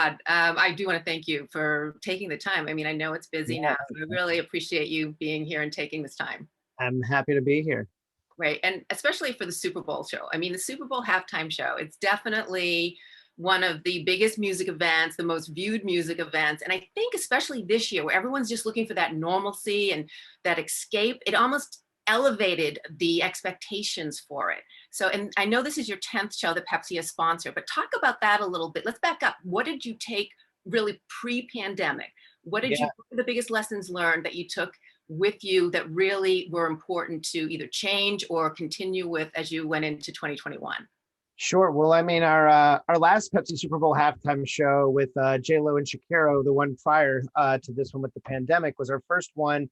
Todd, I do want to thank you for taking the time. I mean, I know it's busy Yeah, now. So I really appreciate you being here and taking this time. I'm happy to be here. Right. And especially for the Super Bowl show. I mean, the Super Bowl halftime show, it's definitely one of the biggest music events, the most viewed music events. And I think especially this year where everyone's just looking for that normalcy and that escape, it almost elevated the expectations for it. So, and I know this is your 10th show that Pepsi has sponsored, but talk about that a little bit. Let's back up. What did you take really pre-pandemic? What Yeah, were the biggest lessons learned that you took with you that really were important to either change or continue with as you went into 2021? sure. Well, I mean, our last Pepsi Super Bowl halftime show with J Lo and Shakira, the one prior to this one with the pandemic, was our first one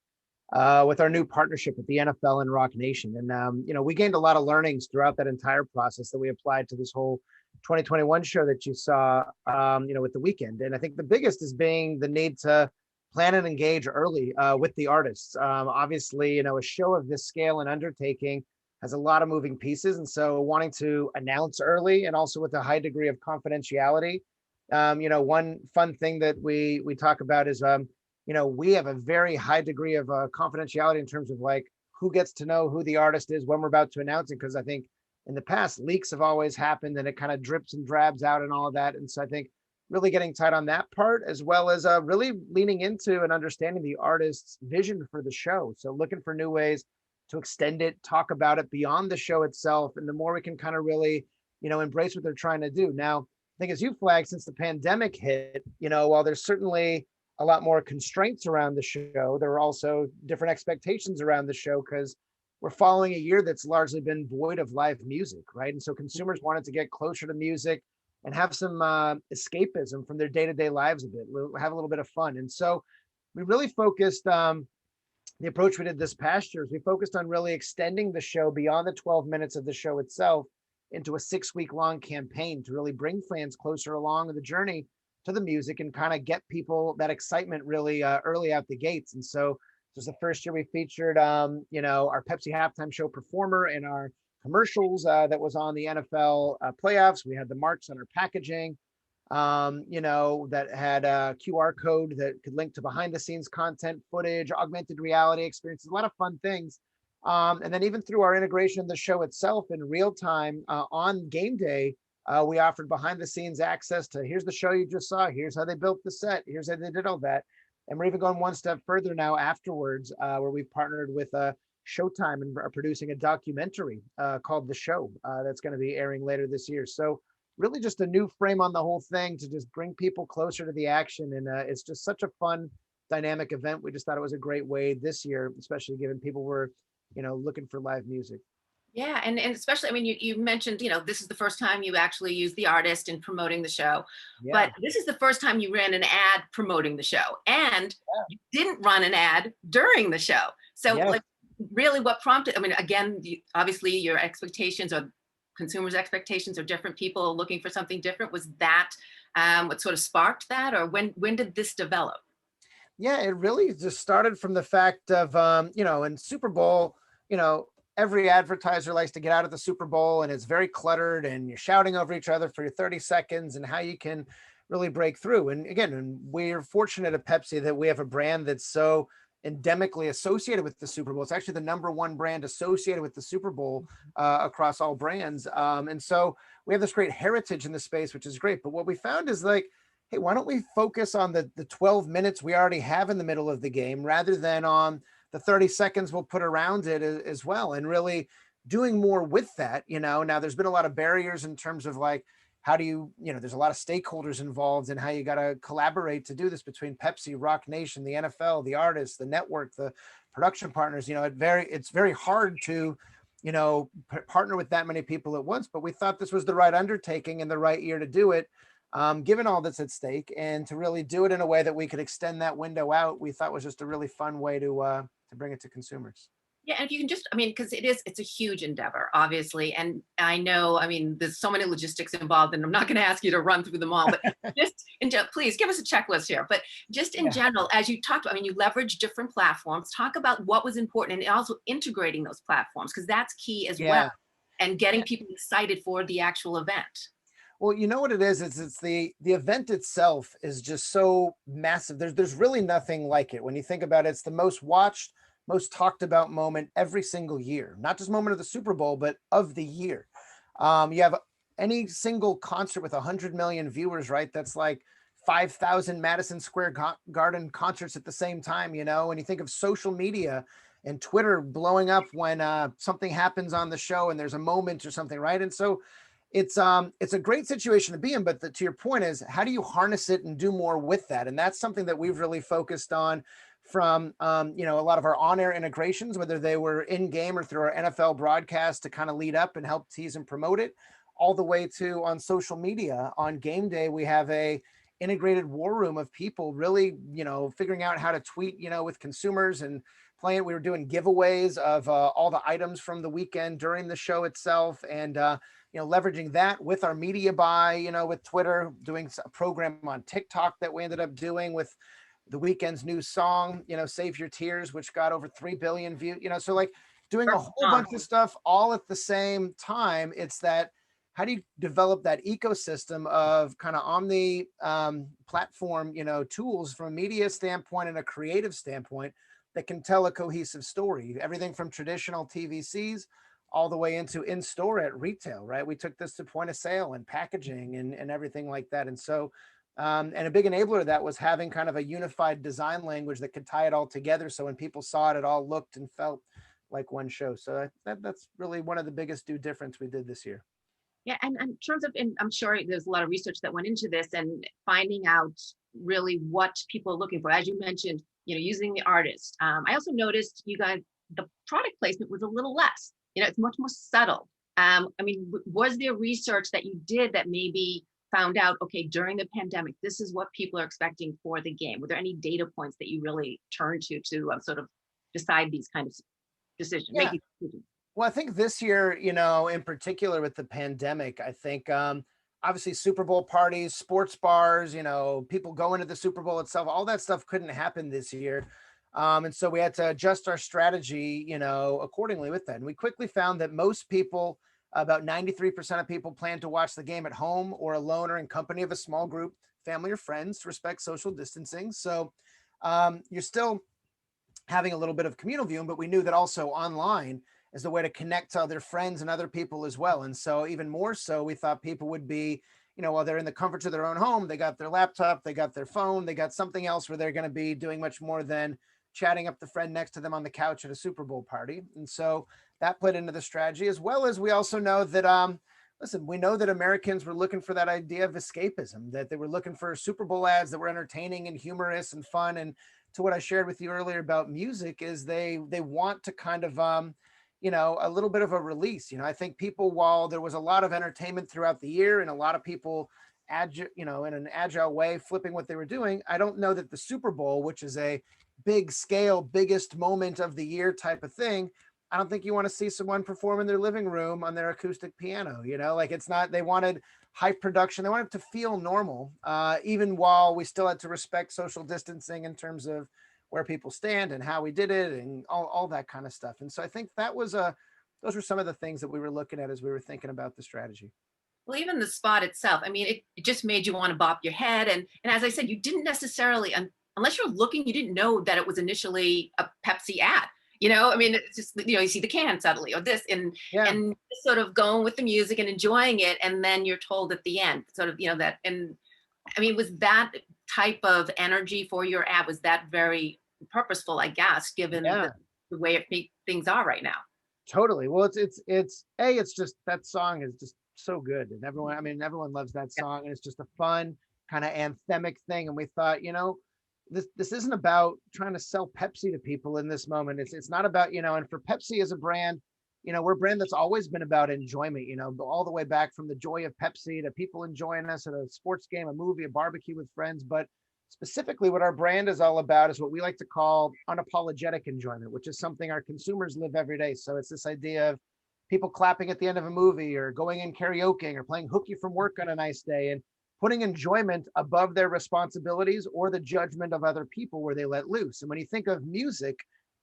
with our new partnership with the NFL and Rock Nation. And we gained a lot of learnings throughout that entire process that we applied to this whole 2021 show that you saw, with the weekend. And I think the biggest is being the need to plan and engage early with the artists. Obviously, a show of this scale and undertaking has a lot of moving pieces. And so wanting to announce early and also with a high degree of confidentiality. One fun thing that we talk about is, we have a very high degree of confidentiality in terms of like who gets to know who the artist is when we're about to announce it. Because I think in the past, leaks have always happened and it kind of drips and drabs out and all of that. And so I think really getting tight on that part, as well as really leaning into and understanding the artist's vision for the show. So looking for new ways to extend it, talk about it beyond the show itself. And the more we can kind of really, embrace what they're trying to do. Now, I think as you flagged, since the pandemic hit, while there's certainly a lot more constraints around the show, there are also different expectations around the show because we're following a year that's largely been void of live music, right? And so consumers wanted to get closer to music and have some escapism from their day-to-day lives a bit, have a little bit of fun. And so we really focused, the approach we did this past year is we focused on really extending the show beyond the 12 minutes of the show itself into a 6-week long campaign to really bring fans closer along the journey to the music and kind of get people that excitement really early out the gates. And so this was the first year we featured, our Pepsi halftime show performer in our commercials that was on the NFL playoffs. We had the marks on our packaging, that had a QR code that could link to behind the scenes content, footage, augmented reality experiences, a lot of fun things. And then even through our integration of the show itself in real time on game day, we offered behind the scenes access to here's the show you just saw, here's how they built the set, here's how they did all that. And we're even going one step further now afterwards, where we've partnered with Showtime and are producing a documentary called The Show that's going to be airing later this year. So really just a new frame on the whole thing to just bring people closer to the action. And it's just such a fun, dynamic event. We just thought it was a great way this year, especially given people were, looking for live music. Yeah, and especially, I mean, you mentioned, this is the first time you actually used the artist in promoting the show, Yeah. but this is the first time you ran an ad promoting the show, and Yeah. you didn't run an ad during the show. So, Yes. like, really, what prompted? I mean, again, obviously, your expectations or consumers' expectations are different. People looking for something different. Was that what sort of sparked that, or when did this develop? Yeah, it really just started from the fact of, in Super Bowl, every advertiser likes to get out of the Super Bowl and it's very cluttered and you're shouting over each other for your 30 seconds and how you can really break through. And again, and we're fortunate at Pepsi that we have a brand that's so endemically associated with the Super Bowl. It's actually the number one brand associated with the Super Bowl across all brands. And so we have this great heritage in the space, which is great. But what we found is like, hey, why don't we focus on the 12 minutes we already have in the middle of the game rather than on the 30 seconds we'll put around it as well, and really doing more with that. Now there's been a lot of barriers in terms of like, how do you, there's a lot of stakeholders involved in how you got to collaborate to do this between Pepsi, Rock Nation, the NFL, the artists, the network, the production partners. It's very hard to, partner with that many people at once, but we thought this was the right undertaking and the right year to do it. Given all that's at stake, and to really do it in a way that we could extend that window out, we thought was just a really fun way to bring it to consumers. Yeah, and if you can just, I mean, because it's a huge endeavor, obviously. And I know, I mean, there's so many logistics involved, and I'm not going to ask you to run through them all, but just, please give us a checklist here. But just in Yeah. general, as you talked about, I mean, you leverage different platforms, talk about what was important and also integrating those platforms, because that's key as well, Yeah. and getting people excited for the actual event. Well, you know what it is? It's the event itself is just so massive. There's really nothing like it. When you think about it, it's the most watched, most talked about moment every single year. Not just moment of the Super Bowl, but of the year. You have any single concert with 100 million viewers, right? That's like 5,000 Madison Square Garden concerts at the same time, you know? And you think of social media and Twitter blowing up when something happens on the show and there's a moment or something, right? And so it's a great situation to be in, but to your point is, how do you harness it and do more with that? And that's something that we've really focused on from you know, a lot of our on-air integrations, whether they were in game or through our NFL broadcast to kind of lead up and help tease and promote it, all the way to on social media. On game day, we have a integrated war room of people really, you know, figuring out how to tweet, you know, with consumers and playing. We were doing giveaways of all the items from the weekend during the show itself, and you know, leveraging that with our media buy, you know, with Twitter, doing a program on TikTok that we ended up doing with the weekend's new song, you know, Save Your Tears, which got over 3 billion views, you know, so like doing a whole bunch of stuff all at the same time. It's that, how do you develop that ecosystem of kind of omni platform, you know, tools from a media standpoint and a creative standpoint that can tell a cohesive story, everything from traditional TVCs all the way into in-store at retail, right? We took this to point of sale and packaging and everything like that. And so, and a big enabler of that was having kind of a unified design language that could tie it all together. So when people saw it, it all looked and felt like one show. So that's really one of the biggest difference we did this year. Yeah, and in terms of, and I'm sure there's a lot of research that went into this and finding out really what people are looking for. As you mentioned, you know, using the artist. I also noticed you guys, the product placement was a little less. You know, it's much more subtle. I mean, was there research that you did that maybe found out, okay, during the pandemic, this is what people are expecting for the game? Were there any data points that you really turned to sort of decide these kind of decisions, Yeah. making decisions? Well, I think this year, you know, in particular with the pandemic, I think obviously Super Bowl parties, sports bars, you know, people going to the Super Bowl itself, all that stuff couldn't happen this year. And so we had to adjust our strategy, you know, accordingly with that. And we quickly found that most people, about 93% of people, plan to watch the game at home or alone or in company of a small group, family or friends, to respect social distancing. So you're still having a little bit of communal viewing, but we knew that also online is the way to connect to other friends and other people as well. And so even more so, we thought people would be, you know, while they're in the comforts of their own home, they got their laptop, they got their phone, they got something else where they're going to be doing much more than chatting up the friend next to them on the couch at a Super Bowl party. And so that played into the strategy, as well as we also know that, listen, we know that Americans were looking for that idea of escapism, that they were looking for Super Bowl ads that were entertaining and humorous and fun. And to what I shared with you earlier about music is they want to kind of, you know, a little bit of a release. You know, I think people, while there was a lot of entertainment throughout the year and a lot of people, you know, in an agile way, flipping what they were doing, I don't know that the Super Bowl, which is a big scale, biggest moment of the year type of thing, I don't think you want to see someone perform in their living room on their acoustic piano. You know, like it's not, they wanted high production. They wanted it to feel normal, even while we still had to respect social distancing in terms of where people stand and how we did it and all that kind of stuff. And so I think that was those were some of the things that we were looking at as we were thinking about the strategy. Well, even the spot itself, I mean, it just made you want to bop your head. And as I said, you didn't necessarily, unless you're looking, you didn't know that it was initially a Pepsi ad. You know, I mean, it's just, you know, you see the can suddenly or this Yeah. and just sort of going with the music and enjoying it. And then you're told at the end, sort of, you know, that, and I mean, was that type of energy for your ad, was that very purposeful, I guess, given Yeah. the way things are right now? Totally. Well, it's just, that song is just so good. And everyone, I mean, everyone loves that song, and it's just a fun kind of anthemic thing. And we thought, you know, this isn't about trying to sell Pepsi to people in this moment. It's not about, you know, and for Pepsi as a brand, you know, we're a brand that's always been about enjoyment, you know, all the way back from the joy of Pepsi to people enjoying us at a sports game, a movie, a barbecue with friends. But specifically, what our brand is all about is what we like to call unapologetic enjoyment, which is something our consumers live every day. So it's this idea of people clapping at the end of a movie or going and karaokeing or playing hooky from work on a nice day and putting enjoyment above their responsibilities or the judgment of other people where they let loose. And when you think of music,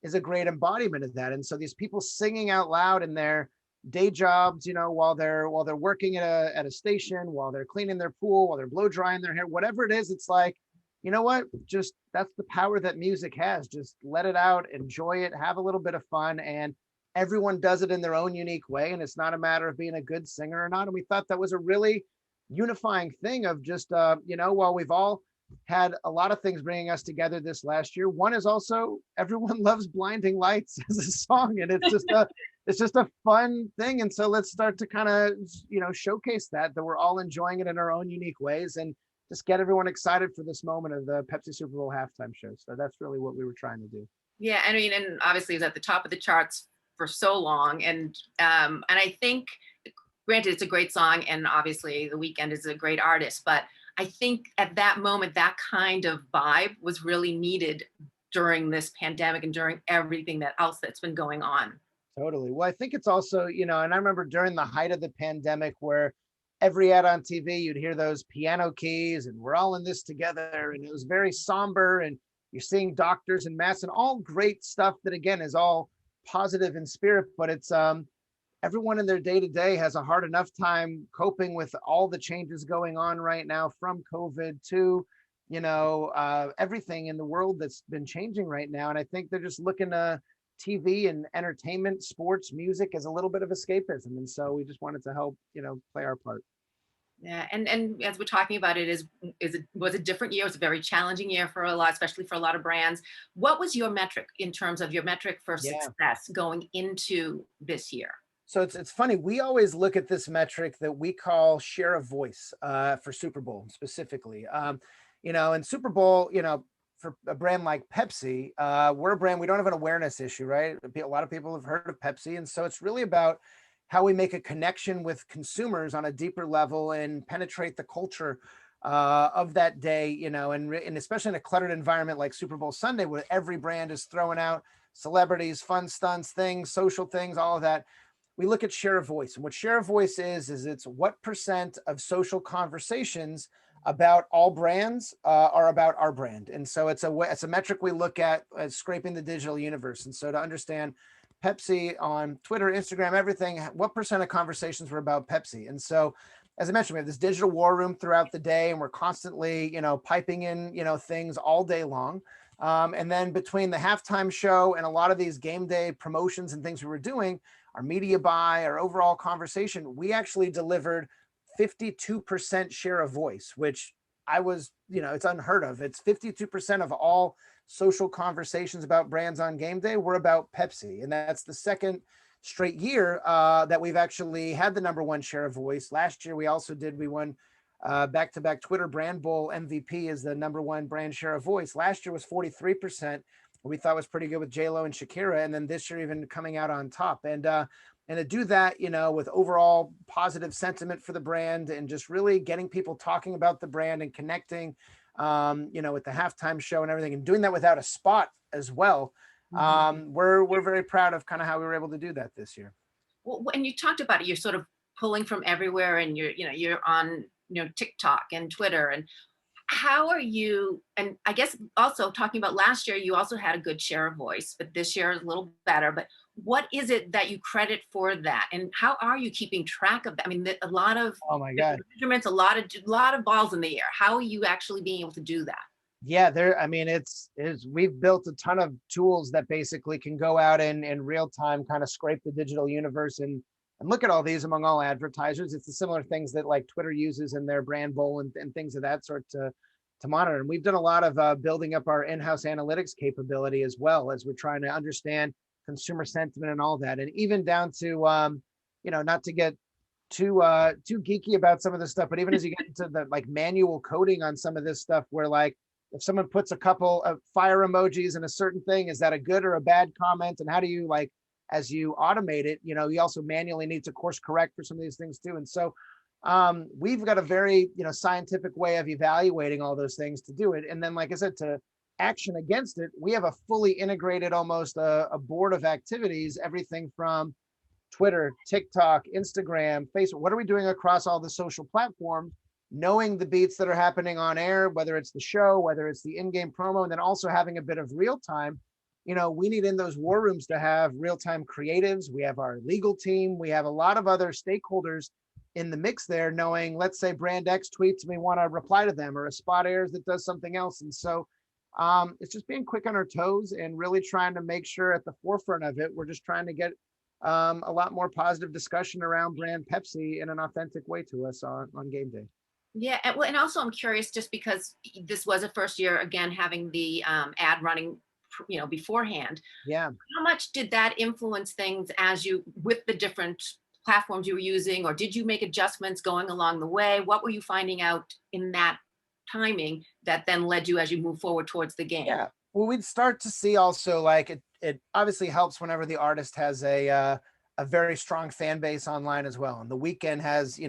is a great embodiment of that. And so these people singing out loud in their day jobs, while they're working at a station, while they're cleaning their pool, while they're blow drying their hair, whatever it is. It's like, you know what? Just that's the power that music has. Just let it out, enjoy it, have a little bit of fun, and everyone does it in their own unique way. And it's not a matter of being a good singer or not. And we thought that was a really unifying thing of just, while we've all had a lot of things bringing us together this last year, one is also everyone loves Blinding Lights as a song, and it's just a fun thing. And so let's start to kind of, showcase that we're all enjoying it in our own unique ways, and just get everyone excited for this moment of the Pepsi Super Bowl halftime show. So that's really what we were trying to do. Yeah, I mean, and obviously it's at the top of the charts for so long, and I think, granted, it's a great song, and obviously The Weeknd is a great artist, but I think at that moment, that kind of vibe was really needed during this pandemic and during everything else that's been going on. Totally. Well, I think it's also, and I remember during the height of the pandemic where every ad on TV, you'd hear those piano keys and we're all in this together. And it was very somber. And you're seeing doctors and masks and all great stuff that, again, is all positive in spirit. But it's everyone in their day to day has a hard enough time coping with all the changes going on right now, from COVID to, everything in the world that's been changing right now. And I think they're just looking to TV and entertainment, sports, music as a little bit of escapism. And so we just wanted to help, play our part. Yeah, and as we're talking about, was a different year. It was a very challenging year for a lot, especially for a lot of brands. What was your metric in terms of your metric for success going into this year? So it's funny. We always look at this metric that we call share of voice for Super Bowl specifically. And Super Bowl, for a brand like Pepsi, we're a brand, we don't have an awareness issue, right? A lot of people have heard of Pepsi. And so it's really about how we make a connection with consumers on a deeper level and penetrate the culture of that day, and especially in a cluttered environment like Super Bowl Sunday, where every brand is throwing out celebrities, fun stunts, things, social things, all of that. We look at share of voice. And what share of voice is it's what percent of social conversations about all brands are about our brand. And so it's a metric we look at as scraping the digital universe. And so to understand Pepsi on Twitter, Instagram, everything, what percent of conversations were about Pepsi? And so, as I mentioned, we have this digital war room throughout the day, and we're constantly, piping in, things all day long. And then between the halftime show and a lot of these game day promotions and things we were doing, our media buy, our overall conversation, we actually delivered 52% share of voice, which it's unheard of. It's 52% of all social conversations about brands on game day were about Pepsi. And that's the second straight year that we've actually had the number one share of voice. Last year, we won back-to-back Twitter Brand Bowl MVP as the number one brand share of voice. Last year was 43%. We thought was pretty good with J-Lo and Shakira. And then this year, even coming out on top. And to do that, with overall positive sentiment for the brand and just really getting people talking about the brand and connecting, with the halftime show and everything, and doing that without a spot as well. We're very proud of kind of how we were able to do that this year. Well, and you talked about it, you're sort of pulling from everywhere, and you're on, TikTok and Twitter. And how are you, and I guess also talking about last year, you also had a good share of voice, but this year is a little better. But what is it that you credit for that? And how are you keeping track of that? I mean, a lot of measurements, a lot of balls in the air. How are you actually being able to do that? Yeah, we've built a ton of tools that basically can go out and in real time kind of scrape the digital universe and look at all these among all advertisers. It's the similar things that like Twitter uses in their brand bowl and things of that sort to monitor. And we've done a lot of building up our in-house analytics capability as well, as we're trying to understand consumer sentiment and all that. And even down to, not to get too geeky about some of this stuff, but even as you get into the like manual coding on some of this stuff, where like, if someone puts a couple of fire emojis in a certain thing, is that a good or a bad comment? And how do you as you automate it, you also manually need to course correct for some of these things too. And so we've got a very, scientific way of evaluating all those things to do it. And then, like I said, to action against it, we have a fully integrated, almost a board of activities, everything from Twitter, TikTok, Instagram, Facebook. What are we doing across all the social platforms? Knowing the beats that are happening on air, whether it's the show, whether it's the in-game promo, and then also having a bit of real time, we need in those war rooms to have real-time creatives. We have our legal team. We have a lot of other stakeholders in the mix there, knowing, let's say brand X tweets and we want to reply to them, or a spot airs that does something else. And so it's just being quick on our toes and really trying to make sure at the forefront of it, we're just trying to get a lot more positive discussion around brand Pepsi in an authentic way to us on game day. Yeah, and, well, and also I'm curious, just because this was a first year again having the ad running, beforehand. Yeah. How much did that influence things as you with the different platforms you were using, or did you make adjustments going along the way? What were you finding out in that timing that then led you as you move forward towards the game? Yeah. Well, we'd start to see also, like, it obviously helps whenever the artist has a very strong fan base online as well. And the weekend has,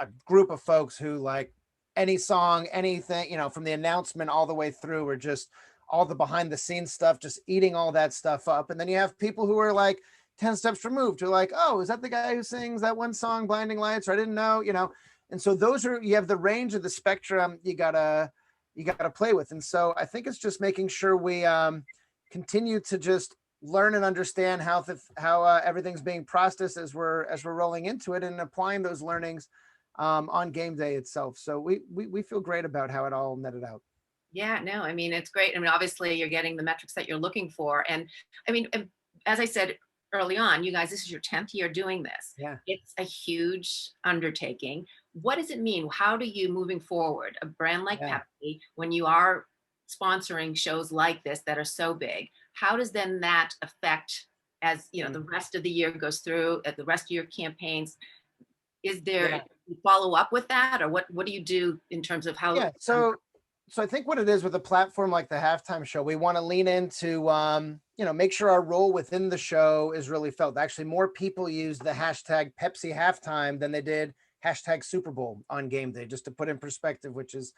a group of folks who like any song, anything, from the announcement all the way through, or just all the behind the scenes stuff, just eating all that stuff up. And then you have people who are like 10 steps removed, who are like, oh, is that the guy who sings that one song, Blinding Lights? Or I didn't know. And so you have the range of the spectrum you gotta play with. And so I think it's just making sure we continue to just learn and understand how everything's being processed as we're rolling into it, and applying those learnings on game day itself. So we feel great about how it all netted out. Yeah, no, I mean, it's great. I mean, obviously, you're getting the metrics that you're looking for. And I mean, as I said early on, you guys, this is your 10th year doing this. Yeah. It's a huge undertaking. What does it mean? How do you, moving forward, a brand like Yeah. Pepsi, when you are sponsoring shows like this that are so big, how does then that affect as, the rest of the year goes through, the rest of your campaigns? Is there Yeah. you follow up with that, or what do you do in terms of how? Yeah. So I think what it is with a platform like the halftime show, we want to lean into make sure our role within the show is really felt. Actually, more people use the hashtag Pepsi halftime than they did hashtag Super Bowl on game day, just to put in perspective, which is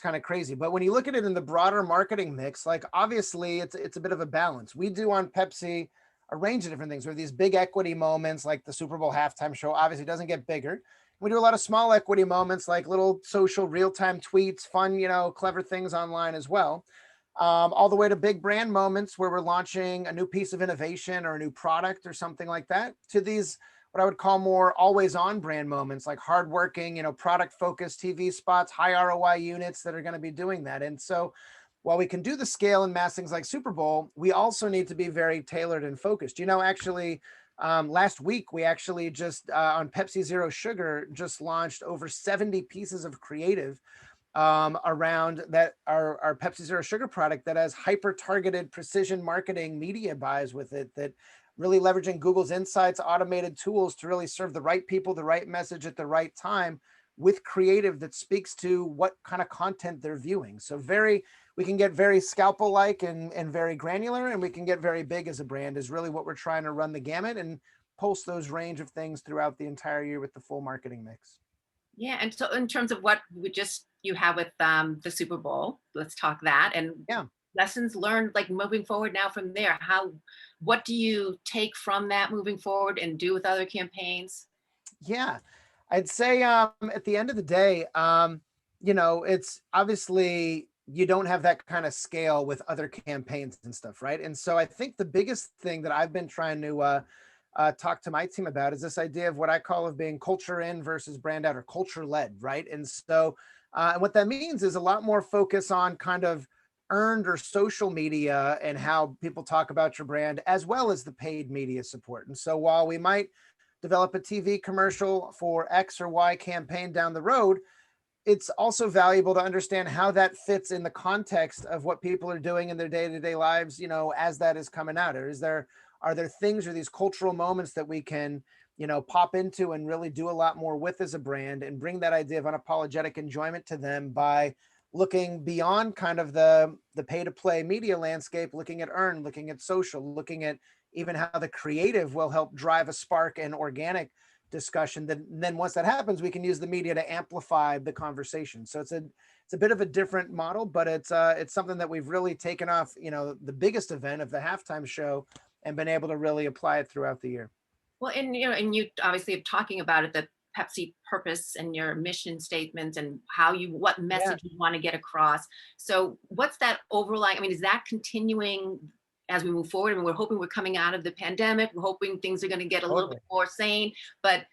kind of crazy. But when you look at it in the broader marketing mix, like, obviously it's a bit of a balance. We do on Pepsi a range of different things. We have these big equity moments like the Super Bowl halftime show, obviously doesn't get bigger. We do a lot of small equity moments like little social real-time tweets, fun, clever things online as well. All the way to big brand moments where we're launching a new piece of innovation or a new product or something like that, to these what I would call more always on brand moments, like hardworking, product focused TV spots, high ROI units that are going to be doing that. And so while we can do the scale and mass things like Super Bowl, we also need to be very tailored and focused. Actually, last week we actually just on Pepsi Zero Sugar just launched over 70 pieces of creative around that our Pepsi Zero Sugar product that has hyper targeted precision marketing media buys with it, that really leveraging Google's insights, automated tools to really serve the right people, the right message at the right time, with creative that speaks to what kind of content they're viewing. So we can get very scalpel-like and very granular, and we can get very big as a brand, is really what we're trying to run the gamut and pulse those range of things throughout the entire year with the full marketing mix. Yeah, and so in terms of what you have with the Super Bowl, let's talk that, and Yeah. lessons learned, like moving forward now from there. What do you take from that moving forward and do with other campaigns? Yeah. I'd say at the end of the day, it's obviously you don't have that kind of scale with other campaigns and stuff, right? And so I think the biggest thing that I've been trying to talk to my team about is this idea of what I call of being culture in versus brand out, or culture led, right? And so and what that means is a lot more focus on kind of earned or social media and how people talk about your brand, as well as the paid media support. And so while we might develop a TV commercial for X or Y campaign down the road, it's also valuable to understand how that fits in the context of what people are doing in their day-to-day lives, as that is coming out. Or are there things or these cultural moments that we can, pop into and really do a lot more with as a brand, and bring that idea of unapologetic enjoyment to them by looking beyond kind of the pay to play media landscape, looking at earned, looking at social, looking at even how the creative will help drive a spark and organic discussion. Then once that happens, we can use the media to amplify the conversation. So it's a bit of a different model, but it's something that we've really taken off, the biggest event of the halftime show, and been able to really apply it throughout the year. Well, and you obviously are talking about it, the Pepsi purpose and your mission statement, and what Yeah. message you want to get across. So what's that overlying? I mean, is that continuing as we move forward. And we're hoping we're coming out of the pandemic. We're hoping things are going to get a little Totally. bit more sane. But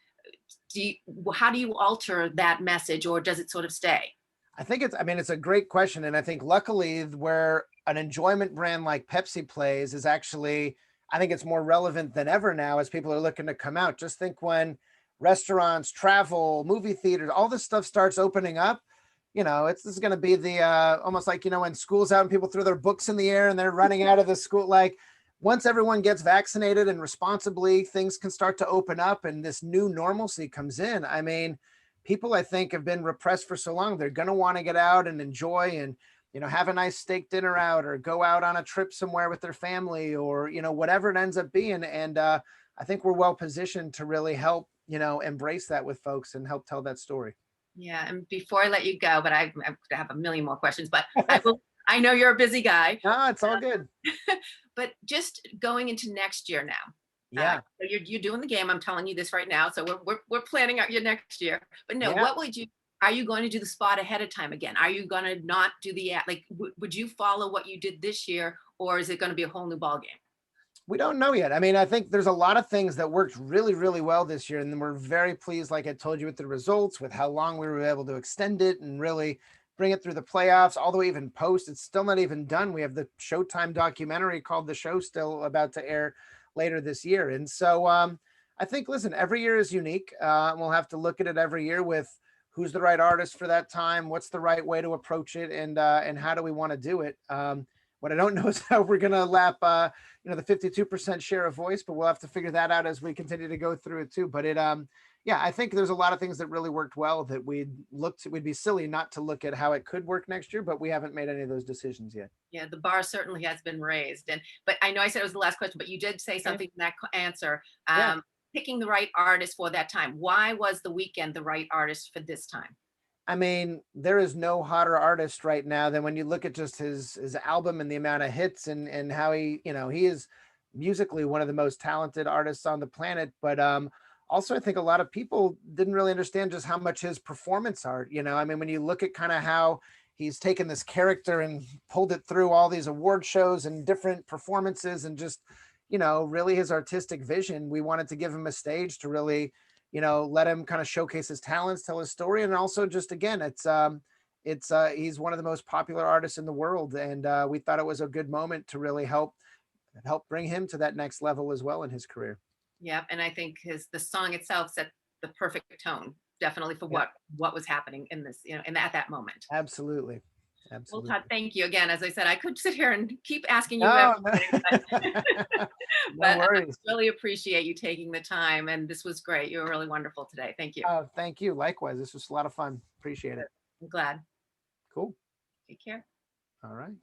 how do you alter that message, or does it sort of stay? I think I mean, it's a great question. And I think luckily where an enjoyment brand like Pepsi plays is actually, I think it's more relevant than ever now as people are looking to come out. Just think when restaurants, travel, movie theaters, all this stuff starts opening up, this is going to be the almost like, when school's out and people throw their books in the air and they're running out of the school. Like once everyone gets vaccinated and responsibly, things can start to open up and this new normalcy comes in. I mean, people I think have been repressed for so long. They're going to want to get out and enjoy and, have a nice steak dinner out or go out on a trip somewhere with their family or, whatever it ends up being. And I think we're well positioned to really help, embrace that with folks and help tell that story. Yeah, and before I let you go, but I have a million more questions, but I will. I know you're a busy guy. No, it's all good. But just going into next year now. Yeah. So you're doing the game. I'm telling you this right now. So we're planning out your next year. But no, Yeah. what would you? Are you going to do the spot ahead of time again? Are you going to not do the ad? Like, would you follow what you did this year, or is it going to be a whole new ball game? We don't know yet. I mean, I think there's a lot of things that worked really, really well this year. And then we're very pleased, like I told you, with the results, with how long we were able to extend it and really bring it through the playoffs, all the way even post. It's still not even done. We have the Showtime documentary called The Show still about to air later this year. And so I think, listen, every year is unique. We'll have to look at it every year with who's the right artist for that time, what's the right way to approach it, and how do we want to do it. What I don't know is how we're going to lap, the 52% share of voice, but we'll have to figure that out as we continue to go through it too. But yeah, I think there's a lot of things that really worked well that we'd be silly not to look at how it could work next year, but we haven't made any of those decisions yet. Yeah, the bar certainly has been raised. But I know I said it was the last question, but you did say something in that answer. Yeah. Picking the right artist for that time. Why was The Weeknd the right artist for this time? I mean, there is no hotter artist right now than when you look at just his album and the amount of hits and how he is musically one of the most talented artists on the planet. But also I think a lot of people didn't really understand just how much his performance art, I mean, when you look at kind of how he's taken this character and pulled it through all these award shows and different performances and just, really his artistic vision, we wanted to give him a stage to really let him kind of showcase his talents, tell his story. And also just, again, he's one of the most popular artists in the world. And we thought it was a good moment to really help bring him to that next level as well in his career. Yeah, and I think the song itself set the perfect tone, definitely for what was happening in this, and at that moment. Absolutely. Well, Absolutely. Todd, thank you again. As I said, I could sit here and keep asking you No, everything, no but I worries. really appreciate you taking the time, and this was great. You were really wonderful today. Thank you. Oh, thank you. Likewise. This was a lot of fun. Appreciate it. I'm glad. Cool. Take care. All right.